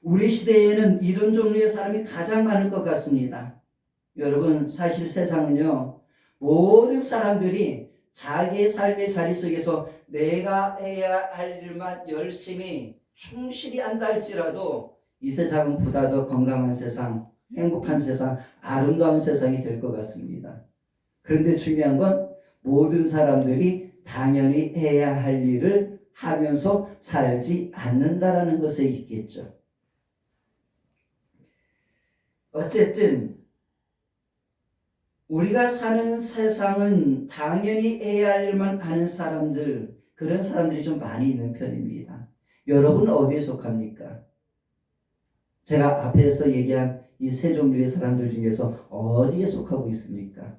우리 시대에는 이런 종류의 사람이 가장 많을 것 같습니다. 여러분, 사실 세상은요, 모든 사람들이 자기의 삶의 자리 속에서 내가 해야 할 일만 열심히 충실히 한다 할지라도 이 세상은 보다 더 건강한 세상, 행복한 세상, 아름다운 세상이 될 것 같습니다. 그런데 중요한 건 모든 사람들이 당연히 해야 할 일을 하면서 살지 않는다라는 것에 있겠죠. 어쨌든 우리가 사는 세상은 당연히 해야 할 일만 하는 사람들, 그런 사람들이 좀 많이 있는 편입니다. 여러분 어디에 속합니까? 제가 앞에서 얘기한 이 세 종류의 사람들 중에서 어디에 속하고 있습니까?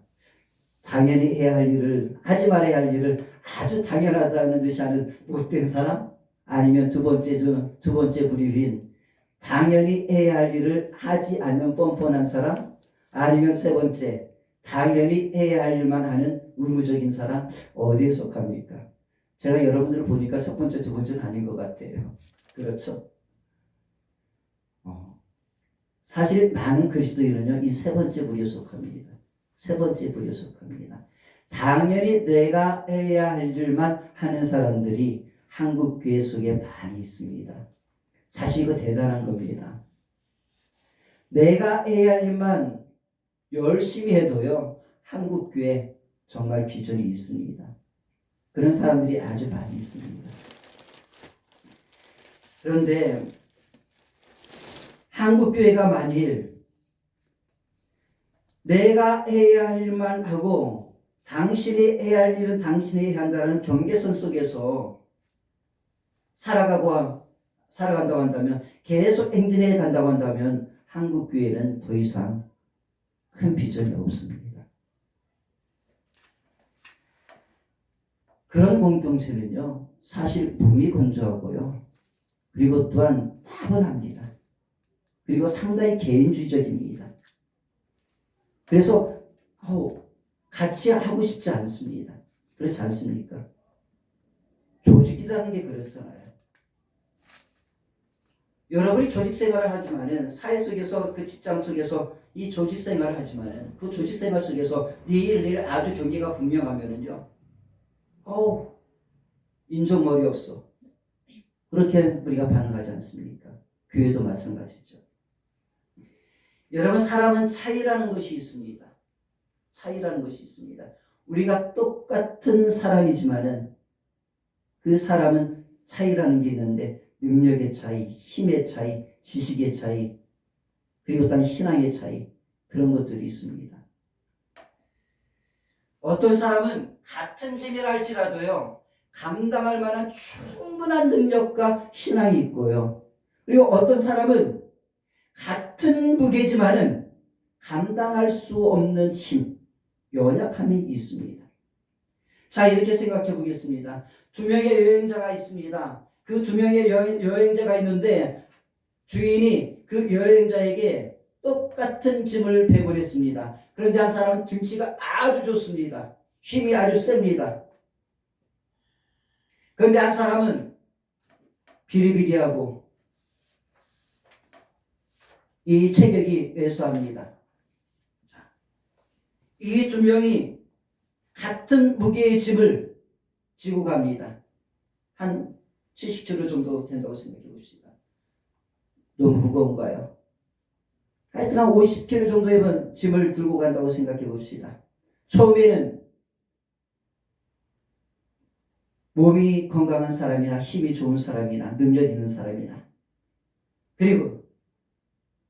당연히 해야 할 일을, 하지 말아야 할 일을 아주 당연하다는 듯이 하는 못된 사람? 아니면 두 번째 부류인 당연히 해야 할 일을 하지 않는 뻔뻔한 사람? 아니면 세 번째, 당연히 해야 할 일만 하는 의무적인 사람? 어디에 속합니까? 제가 여러분들을 보니까 첫 번째, 두 번째는 아닌 것 같아요. 그렇죠? 사실 많은 그리스도인은요, 이 세 번째 부류에 속합니다. 세 번째 부류에 속합니다. 당연히 내가 해야 할 일만 하는 사람들이 한국 교회 속에 많이 있습니다. 사실 이거 대단한 겁니다. 내가 해야 할 일만 열심히 해도요, 한국 교회 정말 비전이 있습니다. 그런 사람들이 아주 많이 있습니다. 그런데 한국 교회가 만일 내가 해야 할 일만 하고 당신이 해야 할 일은 당신이 해야 한다는 경계선 속에서 살아간다고 한다면, 계속 행진해 간다고 한다면 한국 교회는 더 이상 큰 비전이 없습니다. 그런 공동체는요, 사실 무미건조하고요, 그리고 또한 따분합니다. 그리고 상당히 개인주의적입니다. 그래서 같이 하고 싶지 않습니다. 그렇지 않습니까? 조직이라는 게 그렇잖아요. 여러분이 조직 생활을 하지만은, 사회 속에서, 그 직장 속에서 이 조직 생활을 하지만은, 그 조직 생활 속에서 내일 아주 경계가 분명하면은요, 인종머리 없어. 그렇게 우리가 반응하지 않습니까? 교회도 마찬가지죠. 여러분, 사람은 차이라는 것이 있습니다. 차이라는 것이 있습니다. 우리가 똑같은 사람이지만은 그 사람은 차이라는 게 있는데, 능력의 차이, 힘의 차이, 지식의 차이, 그리고 또 신앙의 차이, 그런 것들이 있습니다. 어떤 사람은 같은 짐이라 할지라도요, 감당할 만한 충분한 능력과 신앙이 있고요. 그리고 어떤 사람은 같은 무게지만은 감당할 수 없는 힘, 연약함이 있습니다. 자, 이렇게 생각해 보겠습니다. 두 명의 여행자가 있습니다. 그 두 명의 여행자가 있는데 주인이 그 여행자에게 똑같은 짐을 배분했습니다. 그런데 한 사람은 등치가 아주 좋습니다. 힘이 아주 셉니다. 그런데 한 사람은 비리비리하고 이 체격이 왜소합니다. 이 두 명이 같은 무게의 짐을 지고 갑니다. 한 70kg 정도 된다고 생각해 봅시다. 너무 무거운가요? 하여튼 한 50kg 정도의 짐을 들고 간다고 생각해 봅시다. 처음에는 몸이 건강한 사람이나 힘이 좋은 사람이나 능력 있는 사람이나, 그리고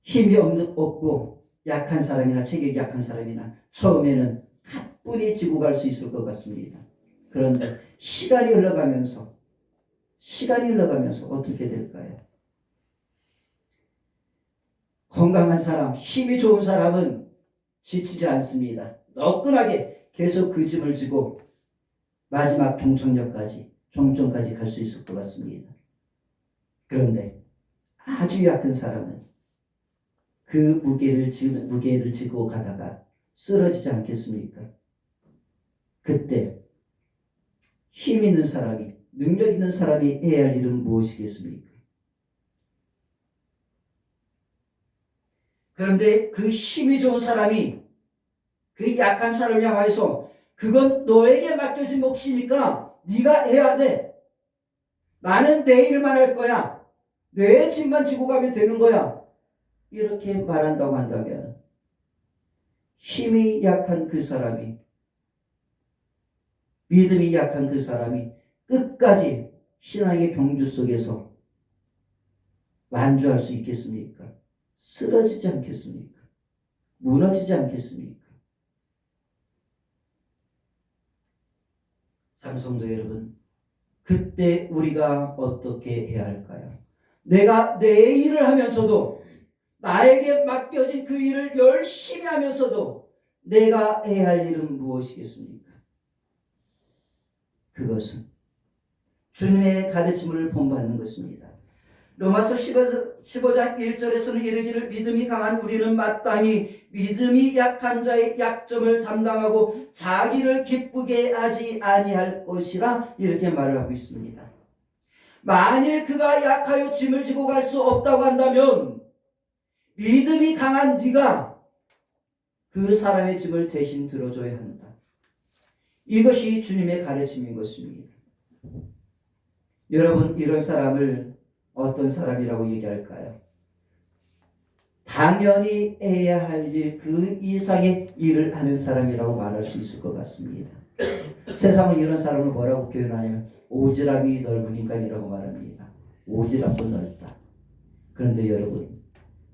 힘이 없고 약한 사람이나 체격이 약한 사람이나 처음에는 가뿐히 지고 갈 수 있을 것 같습니다. 그런데 시간이 흘러가면서 어떻게 될까요? 건강한 사람, 힘이 좋은 사람은 지치지 않습니다. 너끈하게 계속 그 짐을 지고 마지막 종점까지 갈 수 있을 것 같습니다. 그런데 아주 약한 사람은 그 무게를 지고 가다가 쓰러지지 않겠습니까? 그때 힘 있는 사람이, 능력 있는 사람이 해야 할 일은 무엇이겠습니까? 그런데 그 힘이 좋은 사람이 그 약한 사람을 향하여서 그건 너에게 맡겨진 몫이니까 네가 해야 돼. 나는 내 일만 할 거야. 내 짐만 지고 가면 되는 거야. 이렇게 말한다고 한다면 힘이 약한 그 사람이, 믿음이 약한 그 사람이 끝까지 신앙의 경주 속에서 완주할 수 있겠습니까? 쓰러지지 않겠습니까? 무너지지 않겠습니까? 삼성도 여러분, 그때 우리가 어떻게 해야 할까요? 내가 내 일을 하면서도, 나에게 맡겨진 그 일을 열심히 하면서도 내가 해야 할 일은 무엇이겠습니까? 그것은 주님의 가르침을 본받는 것입니다. 로마서 15장 1절에서는 이르기를 믿음이 강한 우리는 마땅히 믿음이 약한 자의 약점을 담당하고 자기를 기쁘게 하지 아니할 것이라 이렇게 말을 하고 있습니다. 만일 그가 약하여 짐을 지고 갈 수 없다고 한다면 믿음이 강한 네가 그 사람의 짐을 대신 들어줘야 한다. 이것이 주님의 가르침인 것입니다. 여러분, 이런 사람을 어떤 사람이라고 얘기할까요? 당연히 해야 할 일 그 이상의 일을 하는 사람이라고 말할 수 있을 것 같습니다. 세상은 이런 사람을 뭐라고 표현하냐면 오지랖이 넓은 인간이라고 말합니다. 오지랖도 넓다. 그런데 여러분,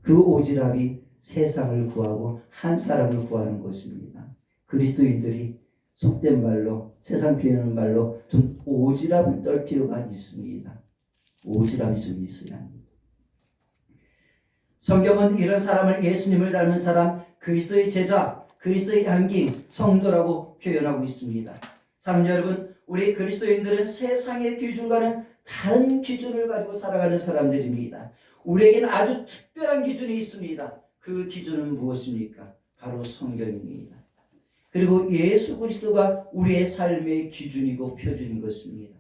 그 오지랖이 세상을 구하고 한 사람을 구하는 것입니다. 그리스도인들이 속된 말로, 세상 표현하는 말로 좀 오지랖을 떨 필요가 있습니다. 오지랖이 좀 있어야 합니다. 성경은 이런 사람을 예수님을 닮은 사람, 그리스도의 제자, 그리스도의 향기, 성도라고 표현하고 있습니다. 사랑하는 여러분, 우리 그리스도인들은 세상의 기준과는 다른 기준을 가지고 살아가는 사람들입니다. 우리에게는 아주 특별한 기준이 있습니다. 그 기준은 무엇입니까? 바로 성경입니다. 그리고 예수 그리스도가 우리의 삶의 기준이고 표준인 것입니다.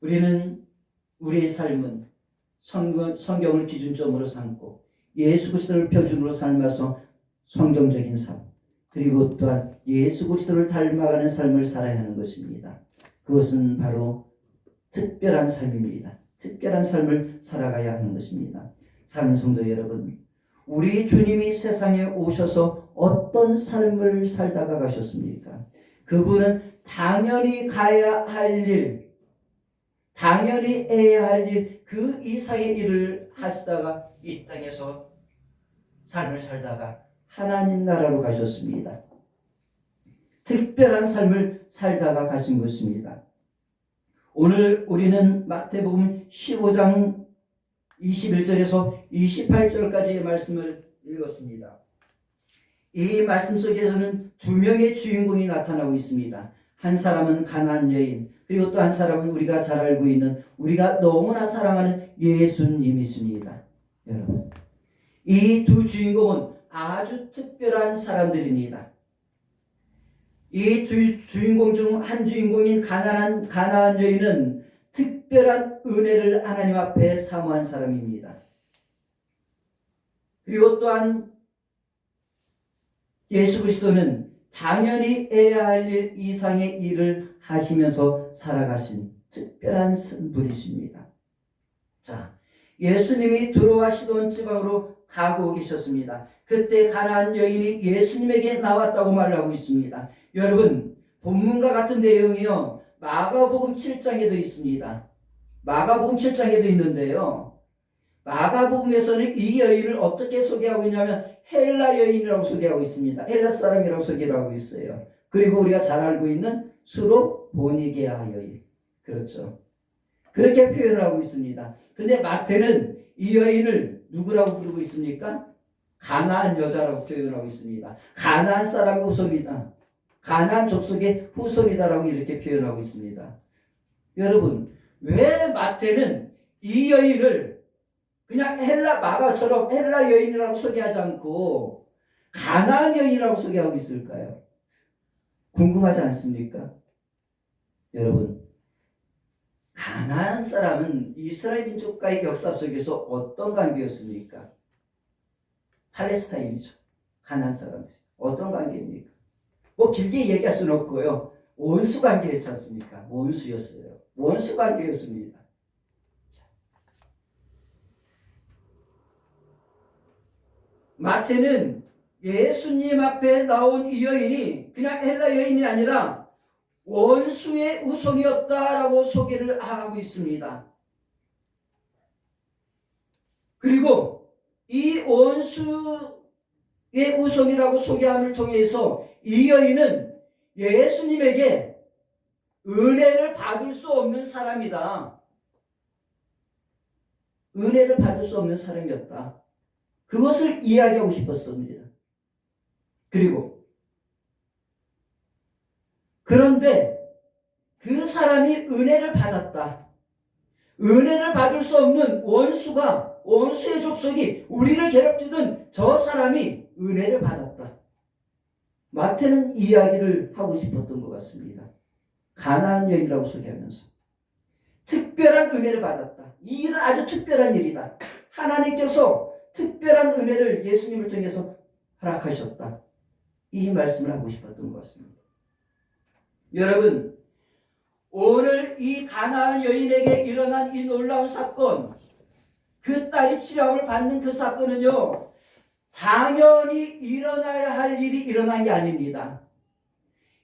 우리는 우리의 삶은 성경을 기준점으로 삼고 예수 그리스도를 표준으로 삶아서 성경적인 삶, 그리고 또한 예수 그리스도를 닮아가는 삶을 살아야 하는 것입니다. 그것은 바로 특별한 삶입니다. 특별한 삶을 살아가야 하는 것입니다. 사랑하는 성도 여러분, 우리 주님이 세상에 오셔서 어떤 삶을 살다가 가셨습니까? 그분은 당연히 가야 할 일, 당연히 해야 할 일, 그 이상의 일을 하시다가 이 땅에서 삶을 살다가 하나님 나라로 가셨습니다. 특별한 삶을 살다가 가신 것입니다. 오늘 우리는 마태복음 15장 21절에서 28절까지의 말씀을 읽었습니다. 이 말씀 속에서는 두 명의 주인공이 나타나고 있습니다. 한 사람은 가난한 여인, 그리고 또 한 사람은 우리가 잘 알고 있는, 우리가 너무나 사랑하는 예수님이십니다. 여러분, 이 두 주인공은 아주 특별한 사람들입니다. 이 두 주인공 중 한 주인공인 가난한 여인은 특별한 은혜를 하나님 앞에 사모한 사람입니다. 그리고 또한 예수 그리스도는 당연히 해야 할 일 이상의 일을 하시면서 살아가신 특별한 분이십니다. 자, 예수님이 들어와 시돈 지방으로 가고 계셨습니다. 그때 가나안 여인이 예수님에게 나왔다고 말하고 있습니다. 여러분, 본문과 같은 내용이요, 마가복음 7장에도 있습니다. 마가복음 7장에도 있는데요, 마가복음에서는 이 여인을 어떻게 소개하고 있냐면 헬라 여인이라고 소개하고 있습니다. 헬라 사람이라고 소개를 하고 있어요. 그리고 우리가 잘 알고 있는 수로 보니게아 여인, 그렇죠, 그렇게 표현을 하고 있습니다. 근데 마태는 이 여인을 누구라고 부르고 있습니까? 가나안 여자라고 표현하고 있습니다. 가나안 사람의 후손이다, 가나안 족속의 후손이다라고 이렇게 표현하고 있습니다. 여러분, 왜 마태는 이 여인을 그냥 마가처럼 헬라 여인이라고 소개하지 않고 가나안 여인이라고 소개하고 있을까요? 궁금하지 않습니까? 여러분, 가나안 사람은 이스라엘 민족과의 역사 속에서 어떤 관계였습니까? 팔레스타인이죠. 가나안 사람들. 어떤 관계입니까? 뭐 길게 얘기할 수는 없고요. 원수 관계였지 않습니까? 원수였어요. 원수 관계였습니다. 마태는 예수님 앞에 나온 이 여인이 그냥 헬라 여인이 아니라 원수의 후손이었다라고 소개를 하고 있습니다. 그리고 이 원수의 후손이라고 소개함을 통해서 이 여인은 예수님에게 은혜를 받을 수 없는 사람이다. 은혜를 받을 수 없는 사람이었다. 그것을 이야기하고 싶었습니다. 그리고 그런데 그 사람이 은혜를 받았다. 은혜를 받을 수 없는 원수의 족속이 우리를 괴롭히던 저 사람이 은혜를 받았다. 마태는 이야기를 하고 싶었던 것 같습니다. 가나안 여인이라고 소개하면서 특별한 은혜를 받았다. 이 일은 아주 특별한 일이다. 하나님께서 특별한 은혜를 예수님을 통해서 허락하셨다. 이 말씀을 하고 싶었던 것 같습니다. 여러분, 오늘 이 가나안 여인에게 일어난 이 놀라운 사건, 그 딸이 치료함을 받는 그 사건은요, 당연히 일어나야 할 일이 일어난 게 아닙니다.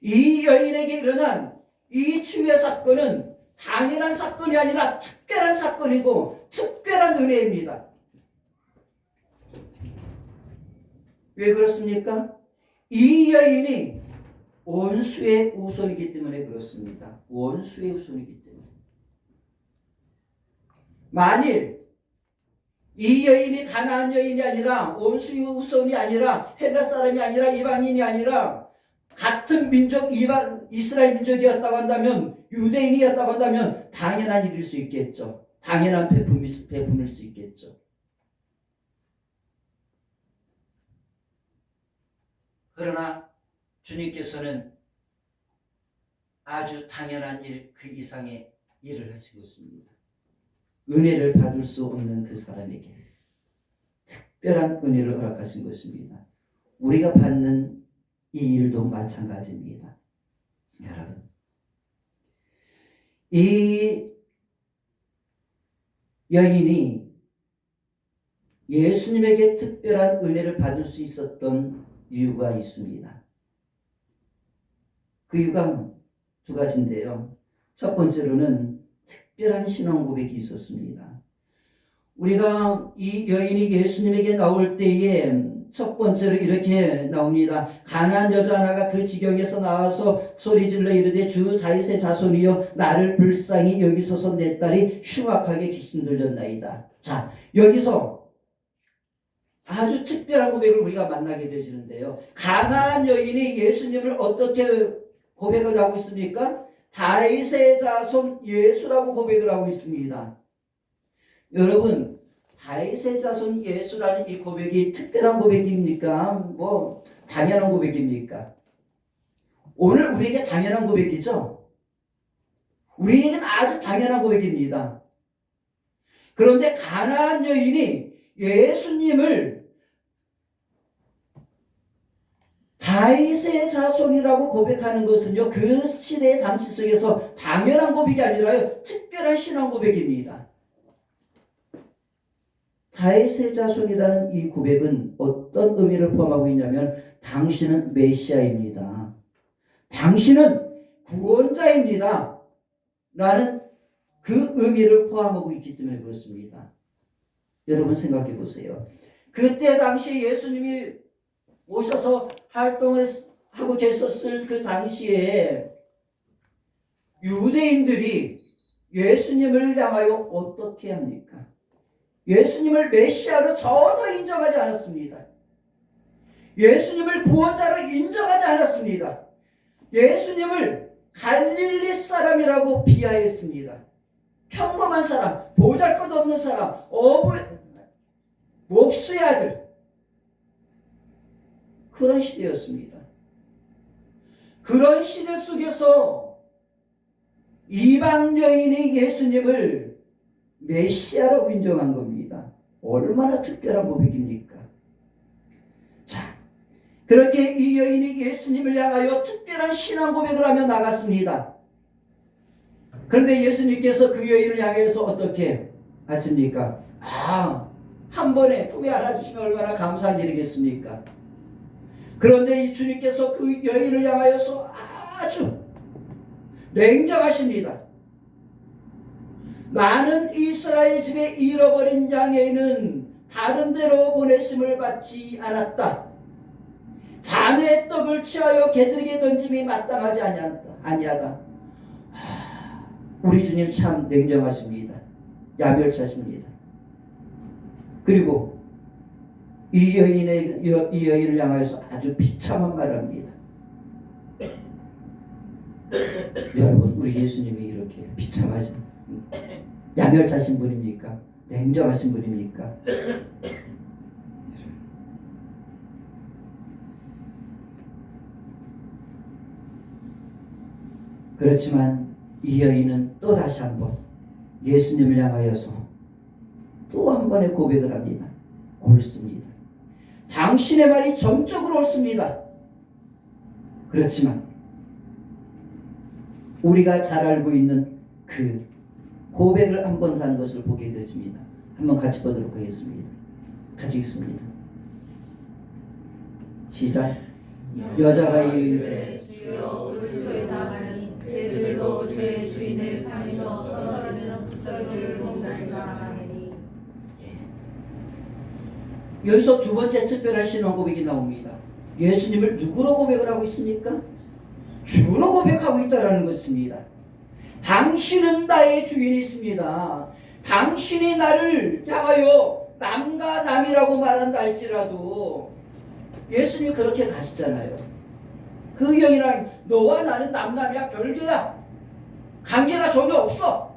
이 여인에게 일어난 이 치유의 사건은 당연한 사건이 아니라 특별한 사건이고 특별한 은혜입니다. 왜 그렇습니까? 이 여인이 원수의 후손이기 때문에 그렇습니다. 원수의 후손이기 때문에. 만일 이 여인이 가나안 여인이 아니라 원수의 후손이 아니라 헬라 사람이 아니라 이방인이 아니라 같은 민족 이스라엘 민족이었다고 한다면 유대인이었다고 한다면 당연한 일일 수 있겠죠. 당연한 배품일 수 있겠죠. 그러나 주님께서는 아주 당연한 일 그 이상의 일을 하시고 있습니다. 은혜를 받을 수 없는 그 사람에게 특별한 은혜를 허락하신 것입니다. 우리가 받는 이 일도 마찬가지입니다. 여러분, 이 여인이 예수님에게 특별한 은혜를 받을 수 있었던 이유가 있습니다. 그 이유가 두 가지인데요. 첫 번째로는 특별한 신앙 고백이 있었습니다. 우리가 이 여인이 예수님에게 나올 때에 첫 번째로 이렇게 나옵니다. 가난한 여자 하나가 그 지경에서 나와서 소리질러 이르되 주 다윗의 자손이여 나를 불쌍히 여기소서 내 딸이 흉악하게 귀신 들렸나이다. 자, 여기서 아주 특별한 고백을 우리가 만나게 되시는데요. 가나안 여인이 예수님을 어떻게 고백을 하고 있습니까? 다윗의 자손 예수라고 고백을 하고 있습니다. 여러분, 다윗의 자손 예수라는 이 고백이 특별한 고백입니까? 뭐 당연한 고백입니까? 오늘 우리에게 당연한 고백이죠. 우리에게는 아주 당연한 고백입니다. 그런데 가나안 여인이 예수님을 다윗의 자손이라고 고백하는 것은요, 그 시대의 당시 속에서 당연한 고백이 아니라요, 특별한 신앙 고백입니다. 다윗의 자손이라는 이 고백은 어떤 의미를 포함하고 있냐면 당신은 메시아입니다. 당신은 구원자입니다. 라는 그 의미를 포함하고 있기 때문에 그렇습니다. 여러분 생각해 보세요. 그때 당시 예수님이 오셔서 활동을 하고 계셨을 그 당시에 유대인들이 예수님을 향하여 어떻게 합니까? 예수님을 메시아로 전혀 인정하지 않았습니다. 예수님을 구원자로 인정하지 않았습니다. 예수님을 갈릴리 사람이라고 비하했습니다. 평범한 사람, 보잘것없는 사람, 목수의 아들, 그런 시대였습니다. 그런 시대 속에서 이방 여인이 예수님을 메시아라고 인정한 겁니다. 얼마나 특별한 고백입니까? 자, 그렇게 이 여인이 예수님을 향하여 특별한 신앙 고백을 하며 나갔습니다. 그런데 예수님께서 그 여인을 향해서 어떻게 하십니까? 한 번에 품에 안아주시면 얼마나 감사한 일이겠습니까? 그런데 이 주님께서 그 여인을 향하여서 아주 냉정하십니다. 나는 이스라엘 집에 잃어버린 양에는 다른 데로 보내심을 받지 않았다. 자네의 떡을 취하여 개들에게 던짐이 마땅하지 아니하다. 우리 주님 참 냉정하십니다. 야멸차십니다. 그리고 이 여인을 향하여서 아주 비참한 말을 합니다. 여러분, 우리 예수님이 이렇게 비참하신, 야멸차신 분입니까? 냉정하신 분입니까? 그렇지만 이 여인은 또 다시 한번 예수님을 향하여서 또 한 번의 고백을 합니다. 옳습니다. 당신의 말이 전적으로 옳습니다. 그렇지만 우리가 잘 알고 있는 그 고백을 한 번 더 하는 것을 보게 되어집니다. 한번 같이 보도록 하겠습니다. 같이 읽습니다. 시작. 여자가 이르되 주여 올소이다마니 그들도 제 주인의 상에서 떨어지는 부서기를 먹나이다 하니. 여기서 두 번째 특별한 신앙 고백이 나옵니다. 예수님을 누구로 고백을 하고 있습니까? 주로 고백하고 있다는 것입니다. 당신은 나의 주인이십니다. 당신이 나를 향하여 남과 남이라고 말한다 할지라도 예수님이 그렇게 가시잖아요. 그 여인이랑 너와 나는 남남이야, 별개야. 관계가 전혀 없어.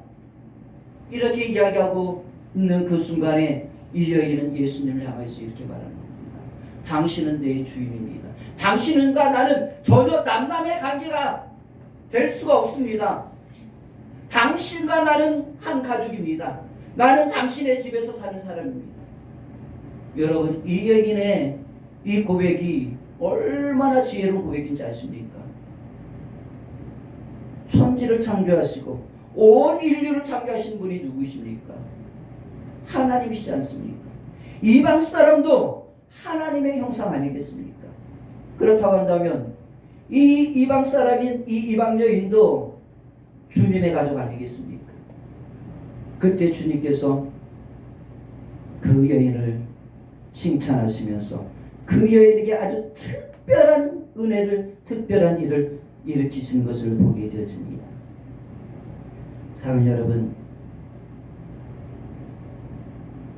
이렇게 이야기하고 있는 그 순간에 이 여인은 예수님을 향해서 이렇게 말하는 겁니다. 당신은 내 주인입니다. 당신과 나는 전혀 남남의 관계가 될 수가 없습니다. 당신과 나는 한 가족입니다. 나는 당신의 집에서 사는 사람입니다. 여러분, 이 여인의 이 고백이 얼마나 지혜로운 고백인지 아십니까? 천지를 창조하시고 온 인류를 창조하신 분이 누구십니까? 하나님이시지 않습니까? 이방 사람도 하나님의 형상 아니겠습니까? 그렇다고 한다면 이 이방 사람인 이 이방 여인도 주님의 가족 아니겠습니까? 그때 주님께서 그 여인을 칭찬하시면서 그 여인에게 아주 특별한 은혜를, 특별한 일을 일으키신 것을 보게 되어집니다. 사랑하는 여러분,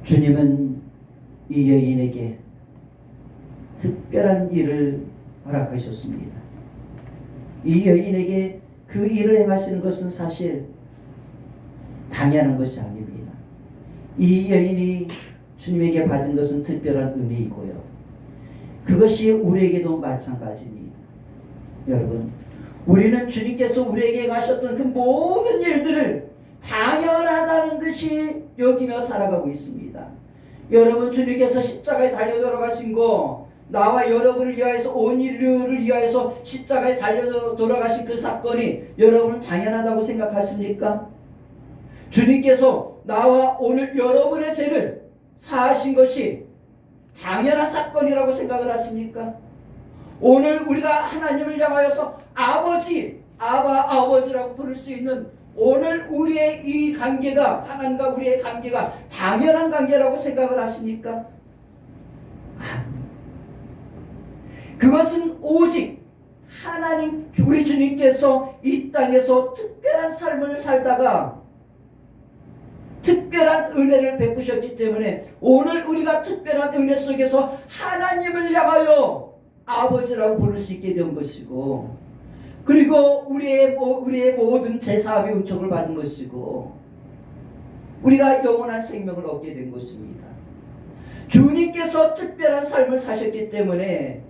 주님은 이 여인에게 특별한 일을 허락하셨습니다. 이 여인에게 그 일을 행하시는 것은 사실 당연한 것이 아닙니다. 이 여인이 주님에게 받은 것은 특별한 은혜이고요. 그것이 우리에게도 마찬가지입니다. 여러분, 우리는 주님께서 우리에게 행하셨던 그 모든 일들을 당연하다는 듯이 여기며 살아가고 있습니다. 여러분, 주님께서 십자가에 달려 돌아가신 거, 나와 여러분을 위하여서, 온 인류를 위하여서 십자가에 달려 돌아가신 그 사건이 여러분은 당연하다고 생각하십니까? 주님께서 나와 오늘 여러분의 죄를 사하신 것이 당연한 사건이라고 생각을 하십니까? 오늘 우리가 하나님을 향하여서 아버지, 아버지라고 부를 수 있는 오늘 우리의 이 관계가, 하나님과 우리의 관계가 당연한 관계라고 생각을 하십니까? 그것은 오직 하나님, 우리 주님께서 이 땅에서 특별한 삶을 살다가 특별한 은혜를 베푸셨기 때문에 오늘 우리가 특별한 은혜 속에서 하나님을 향하여 아버지라고 부를 수 있게 된 것이고, 그리고 우리의 모든 제사함의 은총을 받은 것이고, 우리가 영원한 생명을 얻게 된 것입니다. 주님께서 특별한 삶을 사셨기 때문에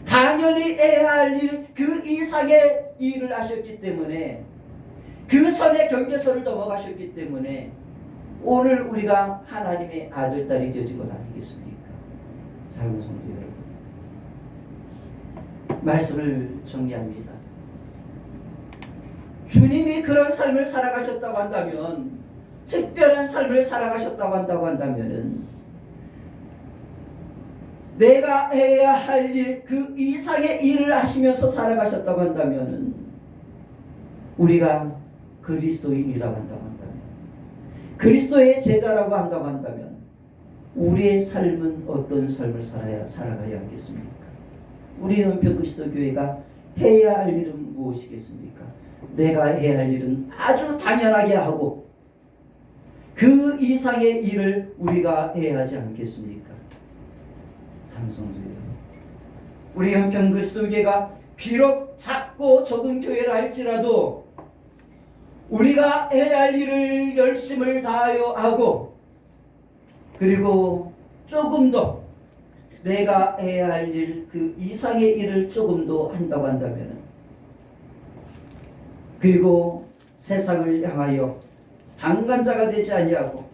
당연히 해야 할 일, 그 이상의 일을 하셨기 때문에 그 선의 경계선을 넘어가셨기 때문에 오늘 우리가 하나님의 아들, 딸이 되어진 것 아니겠습니까? 사랑하는 성도 여러분, 말씀을 정리합니다. 주님이 그런 삶을 살아가셨다고 한다면, 특별한 삶을 살아가셨다고 한다면은 내가 해야 할 일, 그 이상의 일을 하시면서 살아가셨다고 한다면은 우리가 그리스도인이라고 한다고 한다면, 그리스도의 제자라고 한다고 한다면 우리의 삶은 어떤 삶을 살아가야 하겠습니까? 우리 은평 그리스도 교회가 해야 할 일은 무엇이겠습니까? 내가 해야 할 일은 아주 당연하게 하고 그 이상의 일을 우리가 해야 하지 않겠습니까? 삼성교회, 우리 은평 그리스도 교회가 비록 작고 적은 교회라 할지라도 우리가 해야 할 일을 열심을 다하여 하고, 그리고 조금 더 내가 해야 할 일, 그 이상의 일을 조금 더 한다고 한다면, 그리고 세상을 향하여 방관자가 되지 아니하고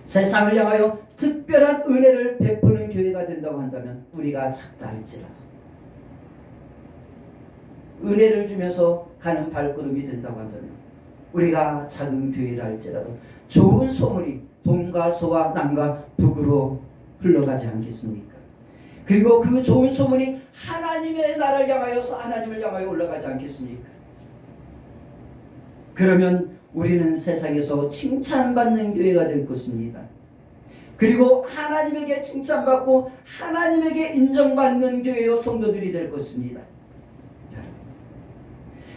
세상을 향하여 특별한 은혜를 베푸는 교회가 된다고 한다면, 우리가 작다 할지라도 은혜를 주면서 가는 발걸음이 된다고 한다면, 우리가 작은 교회라 할지라도 좋은 소문이 동과 서와 남과 북으로 흘러가지 않겠습니까? 그리고 그 좋은 소문이 하나님의 나라를 향하여서 하나님을 향하여 올라가지 않겠습니까? 그러면 우리는 세상에서 칭찬받는 교회가 될 것입니다. 그리고 하나님에게 칭찬받고 하나님에게 인정받는 교회요 성도들이 될 것입니다.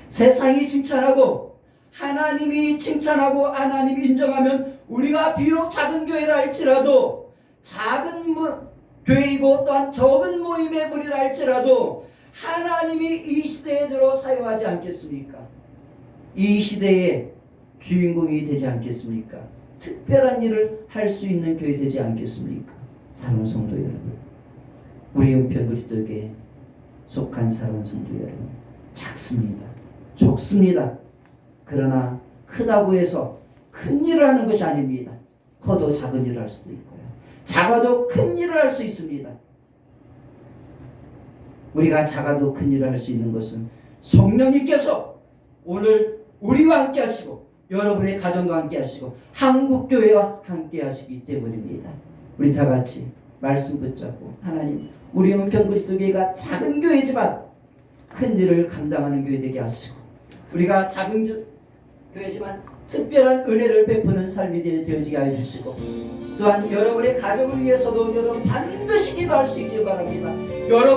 세상이 칭찬하고 하나님이 칭찬하고 하나님이 인정하면 우리가 비록 작은 교회라 할지라도, 작은 교회이고 또한 적은 모임의 무리라 할지라도 하나님이 이 시대에 들어 사용하지 않겠습니까? 이 시대의 주인공이 되지 않겠습니까? 특별한 일을 할 수 있는 교회 되지 않겠습니까? 사랑하는 성도 여러분, 우리 은평 그리스도교회에 속한 사랑하는 성도 여러분, 작습니다. 좁습니다. 그러나 크다고 해서 큰 일을 하는 것이 아닙니다. 커도 작은 일을 할 수도 있고요, 작아도 큰 일을 할 수 있습니다. 우리가 작아도 큰 일을 할 수 있는 것은 성령님께서 오늘 우리와 함께 하시고 여러분의 가정과 함께 하시고 한국교회와 함께 하시기 때문입니다. 우리 다 같이 말씀 붙잡고, 하나님, 우리 은평 그리스도교회가 작은 교회지만 큰 일을 감당하는 교회 되게 하시고, 우리가 작은 교회지만 특별한 은혜를 베푸는 삶이 되어지게 해주시고, 또한 여러분의 가정을 위해서도 여러분 반드시 기도할 수 있길 바랍니다. 여러분